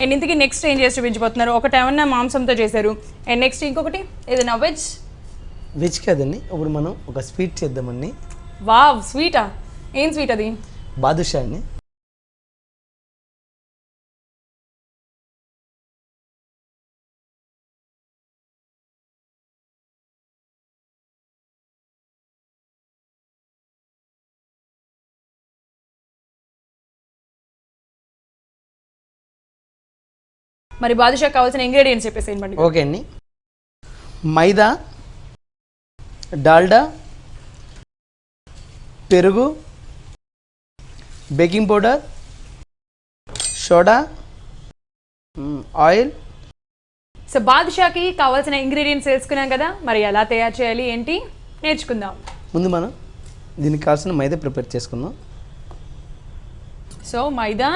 And ఇంతకీ next ఏం చేసి చూపించబోతున్నారు? ఒకటి ఏమన్నా మాంసంతో చేశారు, అండ్ నెక్స్ట్ ఇంకొకటి ఏదైనా వెజ్? వెజ్ కాదండి, ఇప్పుడు మనం ఒక స్వీట్ చేద్దామండి. వావ్, స్వీటా? ఏం స్వీట్ అది? బాదుషా అండి. మరి బాదుషాకి కావాల్సిన ఇంగ్రీడియంట్స్ చెప్పేసేయండి. ఓకే అండి, మైదా, డాల్డా, పెరుగు, baking powder, soda, oil. So బాదుషాకి కావాల్సిన ఇంగ్రీడియంట్స్ తెలుసుకున్నాం కదా, మరి ఎలా తయారు చేయాలి ఏంటి నేర్చుకుందాం. ముందు మనం దీనికి కావాల్సిన మైదా ప్రిపేర్ చేసుకుందాం. సో మైదా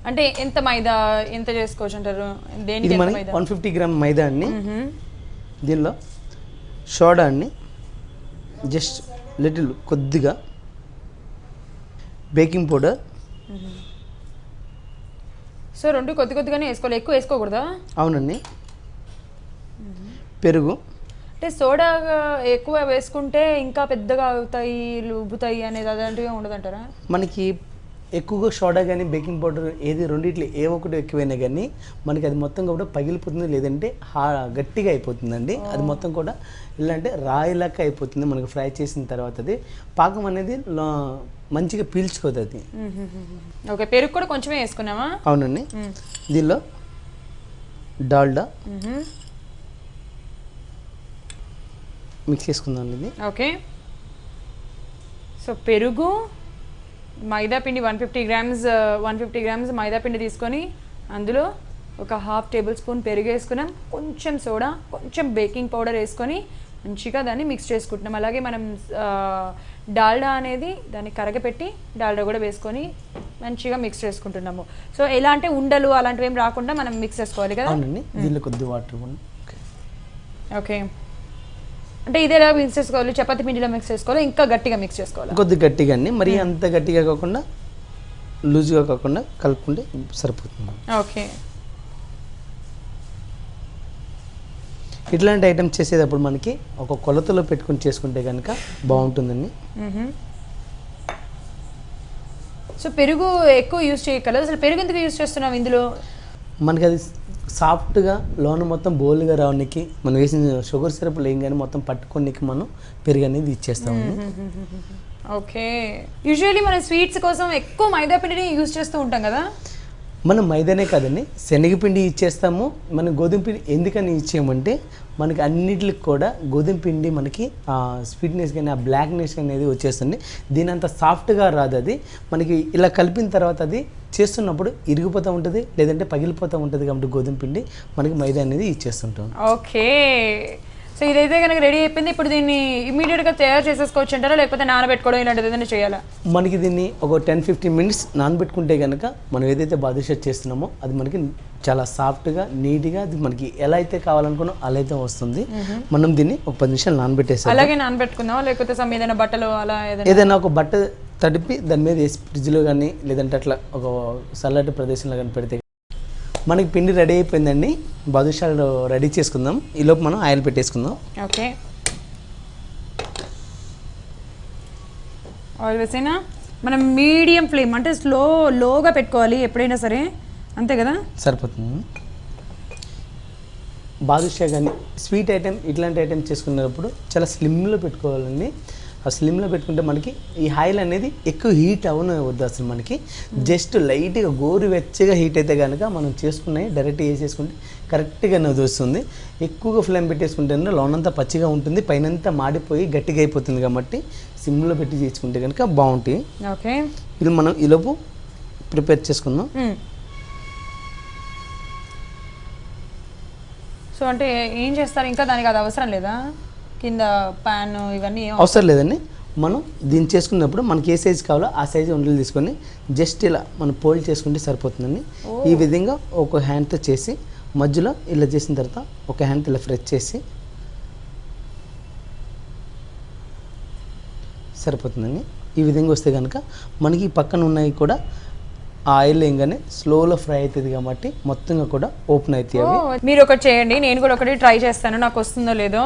అంటే ఎంత మైదా ఎంత చేసుకోవచ్చు అంటారు? ఇది మన 150 గ్రామ్ మైదా అండి. దీనిలో సోడా అండి, జస్ట్ లిటిల్ కొద్దిగా, బేకింగ్ పౌడర్. సో రెండు కొద్ది కొద్దిగానే వేసుకోవాలి, ఎక్కువ వేసుకోకూడదా? అవునండి. పెరుగు అంటే సోడా ఎక్కువ వేసుకుంటే ఇంకా పెద్దగా అవుతాయి, ఉబ్బుతాయి అనేది అలాంటివి ఉండదంటారా? మనకి ఎక్కువగా సోడా కానీ బేకింగ్ పౌడర్ ఏది రెండిట్లో ఏ ఒకటి ఎక్కువైనా కానీ మనకి అది మొత్తం కూడా పగిలిపోతుంది, లేదంటే గట్టిగా అయిపోతుందండి. అది మొత్తం కూడా ఇలా అంటే రాయిలాక అయిపోతుంది మనకి ఫ్రై చేసిన తర్వాత. అది పాకం అనేది మంచిగా పీల్చుకోదు అది. ఓకే, పెరుగు కూడా కొంచెమే వేసుకున్నామా? అవునండి. దీనిలో డాల్డా మిక్స్ చేసుకుందాం ఇది. ఓకే, సో పెరుగు, మైదా పిండి 150 గ్రామ్స్ మైదా పిండి తీసుకొని అందులో ఒక ½ టేబుల్ స్పూన్ పెరుగు వేసుకున్నాం, కొంచెం సోడా, కొంచెం బేకింగ్ పౌడర్ వేసుకొని మంచిగా దాన్ని మిక్స్ చేసుకుంటున్నాం. అలాగే మనం డాల్డా అనేది దాన్ని కరగపెట్టి డాల్డా కూడా వేసుకొని మంచిగా మిక్స్ చేసుకుంటున్నాము. సో ఎలా అంటే ఉండలు అలాంటివి ఏం రాకుండా మనం మిక్స్ చేసుకోవాలి కదా. అవునండి. దీనిలో కొద్ది వాటర్. ఓకే, అంటే ఇదేలా మిక్స్ చేసుకోవాలి? చపాతీ పిండిలో మిక్స్ చేసుకోవాలి, ఇంకా గట్టిగా మిక్స్ చేసుకోవాలి? కొద్ది గట్టిగా అండి, మరి అంత గట్టిగా కాకుండా లూజ్గా కాకుండా కలుపుకుంటే సరిపోతుంది. ఓకే, ఇట్లాంటి ఐటమ్స్ చేసేటప్పుడు మనకి ఒక కొలతలో పెట్టుకుని చేసుకుంటే కనుక బాగుంటుందండి. సో పెరుగు ఎక్కువ యూజ్ చేయగలదు. అసలు పెరుగు ఎందుకు యూజ్ చేస్తున్నాం ఇందులో? మనకి అది సాఫ్ట్గా లోన మొత్తం బోల్గా రావడానికి మనం వేసిన షుగర్ సిరప్ లేం కానీ మొత్తం పట్టుకోనికి మనం పెరుగు అనేది ఇచ్చేస్తామండి. ఓకే, యూజువల్లీ మనం స్వీట్స్ కోసం ఎక్కువ మైదా పిండిని యూజ్ చేస్తూ ఉంటాం కదా. మనం మైదానే కాదండి, శనగపిండి ఇచ్చేస్తాము. మనం గోధుమ పిండి ఎందుకని ఇచ్చామంటే మనకి అన్నిటికి కూడా గోధుమ పిండి మనకి ఆ స్వీట్నెస్ కానీ ఆ బ్లాక్నెస్ అనేది వచ్చేస్తుంది. దీని అంత సాఫ్ట్గా రాదు. అది మనకి ఇలా కలిపిన తర్వాత అది చేస్తున్నప్పుడు ఇరిగిపోతూ ఉంటుంది, లేదంటే పగిలిపోతూ ఉంటుంది. కాబట్టి గోధుమ పిండి మనకి మైదా అనేది ఇచ్చేస్తుంటాం. ఓకే, సో ఇదైతే కనుక రెడీ అయిపోయింది. ఇప్పుడు దీన్ని ఇమీడియట్గా తయారు చేసేసుకోవచ్చు అంటారా, లేకపోతే నానబెట్టుకోవడం ఇలాంటిది ఏదైనా చేయాలా? మనకి దీన్ని ఒక 10-15 మినిట్స్ నానబెట్టుకుంటే కనుక మనం ఏదైతే బాదుషా చేస్తున్నామో అది మనకి చాలా సాఫ్ట్గా నీట్గా అది మనకి ఎలా అయితే కావాలనుకున్నా అలా అయితే వస్తుంది. మనం దీన్ని ఒక 10 నిమిషాలు నానబెట్టేసాం. అలాగే నానబెట్టుకుందాం, లేకపోతే ఏదైనా బట్టలు అలా ఏదైనా ఒక బట్ట తడిపి దాని మీద వేసి ఫ్రిడ్జ్లో కానీ లేదంటే అట్లా ఒక చల్లటి ప్రదేశంలో కానీ పెడితే మనకి పిండి రెడీ అయిపోయిందండి. బాదుషాలు రెడీ చేసుకుందాం. ఈలోపు మనం ఆయిల్ పెట్టేసుకుందాం. ఓకే, ఆయిల్ వేసినా మనం మీడియం ఫ్లేమ్ అంటే లోగా పెట్టుకోవాలి ఎప్పుడైనా సరే, అంతే కదా? సరిపోతుంది. బాదుషా కానీ స్వీట్ ఐటెం ఇట్లాంటి ఐటెం చేసుకునేటప్పుడు చాలా స్లిమ్లో పెట్టుకోవాలండి. ఆ స్లిమ్లో పెట్టుకుంటే మనకి ఈ ఆయిల్ అనేది ఎక్కువ హీట్ వద్దు. అసలు మనకి జస్ట్ లైట్గా గోరువెచ్చగా హీట్ అయితే కనుక మనం చేసుకున్నాయి డైరెక్ట్గా వేసేసుకుంటే కరెక్ట్గా నవ్వు వస్తుంది. ఎక్కువగా ఫ్లేమ్ పెట్టేసుకుంటే లోనంతా పచ్చిగా ఉంటుంది, పైనంతా మాడిపోయి గట్టిగా అయిపోతుంది. కాబట్టి సిమ్లో పెట్టి చేసుకుంటే కనుక బాగుంటాయి. ఓకే, ఇది మనం ఈలోపు ప్రిపేర్ చేసుకుందాం. సో అంటే ఏం చేస్తారు ఇంకా? దానికి అది అవసరం లేదా? కింద ప్యాన్ ఇవన్నీ అవసరం లేదండి. మనం దీన్ని చేసుకున్నప్పుడు మనకి ఏ సైజు కావాలో ఆ సైజు ఉండలు తీసుకొని జస్ట్ ఇలా మనం ఫోల్డ్ చేసుకుంటే సరిపోతుందండి. ఈ విధంగా ఒక హ్యాండ్తో చేసి మధ్యలో ఇలా చేసిన తర్వాత ఒక హ్యాండ్తో ఇలా ఫ్రెష్ చేసి సరిపోతుందండి. ఈ విధంగా వస్తే కనుక మనకి పక్కన ఉన్నాయి కూడా ఆయిల్ ఏంగానే స్లోలో ఫ్రై అవుతుంది కాబట్టి మొత్తంగా కూడా ఓపెన్ అవుతాయి అవి. మీరు ఒకటి చేయండి, నేను కూడా ఒకటి ట్రై చేస్తాను, నాకు వస్తుందో లేదో.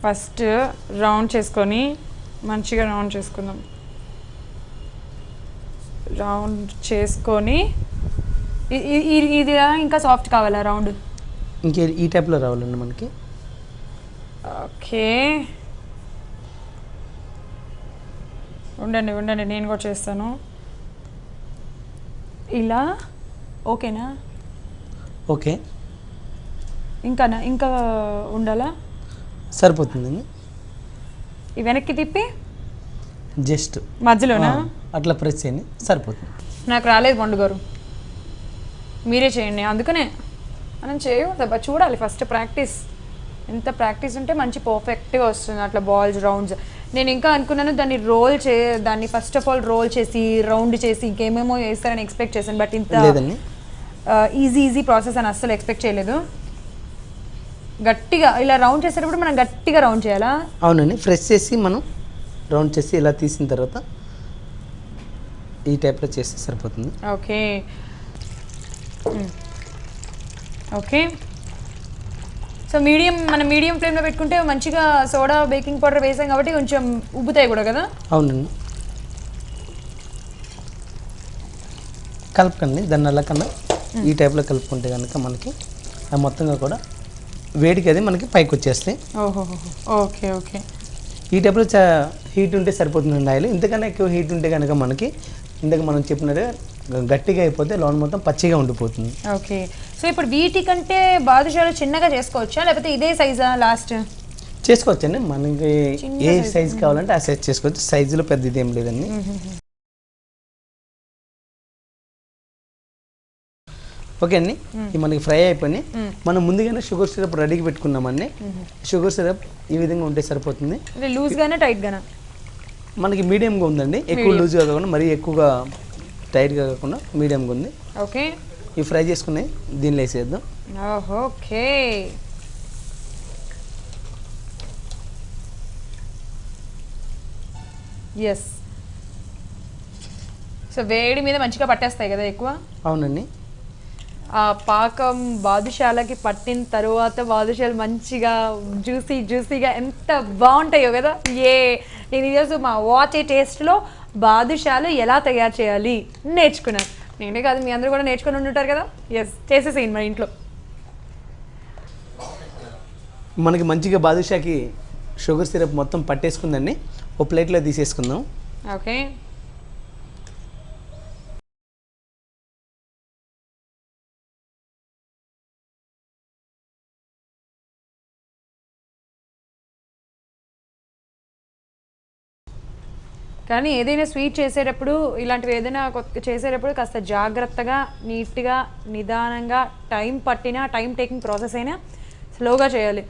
ఫస్ట్ రౌండ్ చేసుకొని మంచిగా రౌండ్ చేసుకుందాం. రౌండ్ చేసుకొని ఇది ఇంకా సాఫ్ట్ కావాలా రౌండ్? ఇంకే ఈ టైప్లో రావాలండి మనకి. ఓకే, ఉండండి ఉండండి, నేను కూడా చేస్తాను ఇలా. ఓకేనా? ఓకే, ఇంకా ఉండాలా? సరిపోతుందండి. ఈ వెనక్కి తిప్పి జస్ట్ మధ్యలోనా అట్లా ప్రెస్ చేయండి, సరిపోతుంది. నాకు రాలేదు పండు గారు, మీరే చేయండి. అందుకనే మనం చేయకూడదు, చూడాలి ఫస్ట్ ప్రాక్టీస్. ఎంత ప్రాక్టీస్ ఉంటే మంచి పర్ఫెక్ట్గా వస్తుంది అట్లా బాల్స్ రౌండ్స్. నేను ఇంకా అనుకున్నాను దాన్ని ఫస్ట్ ఆఫ్ ఆల్ రోల్ చేసి రౌండ్ చేసి ఇంకేమేమో వేస్తారని ఎక్స్పెక్ట్ చేశాను, బట్ ఇంత ఈజీ ప్రాసెస్ అని అస్సలు ఎక్స్పెక్ట్ చేయలేదు. గట్టిగా ఇలా రౌండ్ చేసేటప్పుడు మనం గట్టిగా రౌండ్ చేయాలా? అవునండి, ఫ్రెష్ చేసి మనం రౌండ్ చేసి ఇలా తీసిన తర్వాత ఈ టైప్లో చేస్తే సరిపోతుంది. ఓకే ఓకే, సో మనం మీడియం ఫ్లేమ్లో పెట్టుకుంటే మంచిగా సోడా బేకింగ్ పౌడర్ వేసాం కాబట్టి కొంచెం ఉబ్బుతాయి కూడా కదా? అవునండి, కలుపుకండి దాన్ని అలా కన్నా ఈ టైప్లో కలుపుకుంటే కనుక మనకి మొత్తంగా కూడా వేడికి అది మనకి పైకి వచ్చేస్తాయి. ఓహో, ఓకే ఓకే. ఈ టైప్లో హీట్ ఉంటే సరిపోతుందండి ఆయిల్. ఇంతకన్నా ఎక్కువ హీట్ ఉంటే కనుక మనకి ఇందాక మనం చెప్పినట్టుగా గట్టిగా అయిపోతే లోన్ మొత్తం పచ్చిగా ఉండిపోతుంది. ఓకే, సో ఇప్పుడు వీటికంటే బాదుషాలు చిన్నగా చేసుకోవచ్చా లేకపోతే ఇదే సైజా లాస్ట్? చేసుకోవచ్చండి, మనకి ఏ సైజ్ కావాలంటే ఆ సైజ్ చేసుకోవచ్చు. సైజులో పెద్ద ఇదేం లేదండి. ఓకే అండి, ఇవి మనకి ఫ్రై అయిపోయి మనం ముందుగానే షుగర్ సిరప్ రెడీకి పెట్టుకున్నామండి. షుగర్ సిరప్ ఈ విధంగా ఉంటే సరిపోతుంది. లూజ్ గానా టైట్ గానా? మనకి మీడియంగా ఉందండి, ఎక్కువ లూజ్గా కాకుండా మరీ ఎక్కువగా టైట్గా కాకుండా మీడియంగా ఉంది. ఓకే, ఇవి ఫ్రై చేసుకుని దీనిలో వేసేద్దాం. Okay, yes. సో వేడి మీద మంచిగా పట్టేస్తాయి కదా ఎక్కువ? అవునండి, ఆ పాకం బాదుషాలకి పట్టిన తర్వాత బాదుషాలు మంచిగా జ్యూసీగా ఎంత బాగుంటాయో కదా. నేను ఈరోజు మా వాచ్ ఏ టేస్ట్లో బాదుషాలు ఎలా తయారు చేయాలి నేర్చుకున్నాను. నేనే కాదు, మీ అందరూ కూడా నేర్చుకుని ఉంటారు కదా. ఎస్, చేసేసేయండి మన ఇంట్లో. మనకి మంచిగా బాదుషాకి షుగర్ సిరప్ మొత్తం పట్టేసుకుందండి. ఓ ప్లేట్లో తీసేసుకుందాం. ఓకే, కానీ ఏదైనా స్వీట్ చేసేటప్పుడు ఇలాంటివి ఏదైనా చేసేటప్పుడు కాస్త జాగ్రత్తగా నీట్గా నిదానంగా టైం టేకింగ్ ప్రాసెస్ అయినా స్లోగా చేయాలి.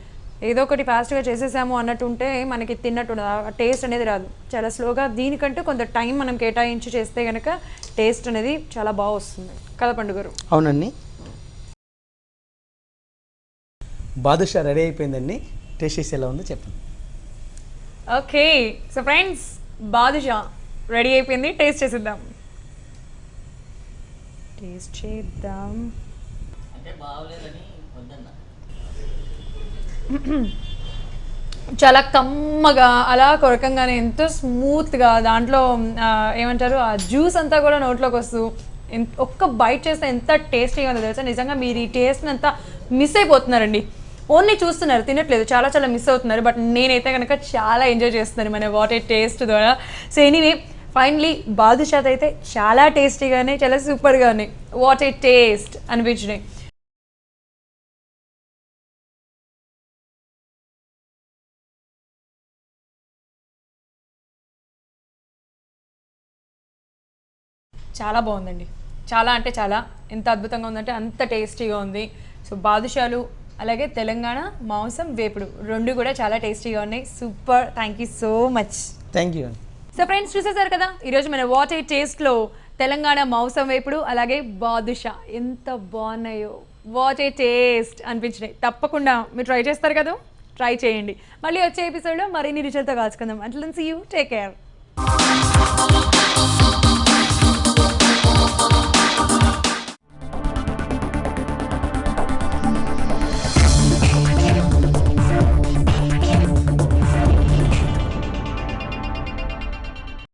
ఏదో ఒకటి ఫాస్ట్గా చేసేసాము అన్నట్టు ఉంటే మనకి తిన్నట్టు టేస్ట్ అనేది రాదు. చాలా స్లోగా దీనికంటే కొంత టైం మనం కేటాయించి చేస్తే కనుక టేస్ట్ అనేది చాలా బాగా వస్తుంది కదా పండుగారు? అవునండి, బాదుషా రెడీ అయిపోయిందండి. టేస్ట్ చేసి ఎలా ఉందో చెప్పండి. Okay, so friends badusha ready అయిపోయింది, టేస్ట్ చేద్దాం. చాలా కమ్మగా అలా కొరకంగానే ఎంతో స్మూత్గా దాంట్లో ఏమంటారు ఆ జ్యూస్ అంతా కూడా నోట్లోకి వస్తూ ఒక్క బైట్ చేస్తే ఎంత టేస్టీగా ఉందో తెలుసా. నిజంగా మీరు ఈ టేస్ట్ని అంతా మిస్ అయిపోతున్నారండి. ఓన్లీ చూస్తున్నారు, తినట్లేదు, చాలా చాలా మిస్ అవుతున్నారు. బట్ నేనైతే కనుక చాలా ఎంజాయ్ చేస్తున్నాను మన వాట్ ఏ టేస్ట్ ద్వారా. సో ఎనీవే ఫైనలీ బాదుషా అయితే చాలా టేస్టీగానే చాలా సూపర్గా ఉన్నాయి. వాట్ ఏ టేస్ట్ అనిపించినాయి. చాలా బాగుందండి, చాలా అంటే చాలా, ఎంత అద్భుతంగా ఉందంటే అంత టేస్టీగా ఉంది. సో బాదుషాలు అలాగే తెలంగాణ మాంసం వేపుడు రెండు కూడా చాలా టేస్టీగా ఉన్నాయి. Super, thank you so much. Thank you. So friends చూసేసారు కదా ఈరోజు మన వాట్ ఏ టేస్ట్లో తెలంగాణ మాంసం వేపుడు అలాగే బాదుషా ఎంత బాగున్నాయో, వాట్ ఏ టేస్ట్ అనిపించినాయి. తప్పకుండా మీరు ట్రై చేస్తారు కదా, ట్రై చేయండి. మళ్ళీ వచ్చే ఎపిసోడ్లో మరిన్ని రుచులతో కాల్చుకుందాం. Until then see you, take care.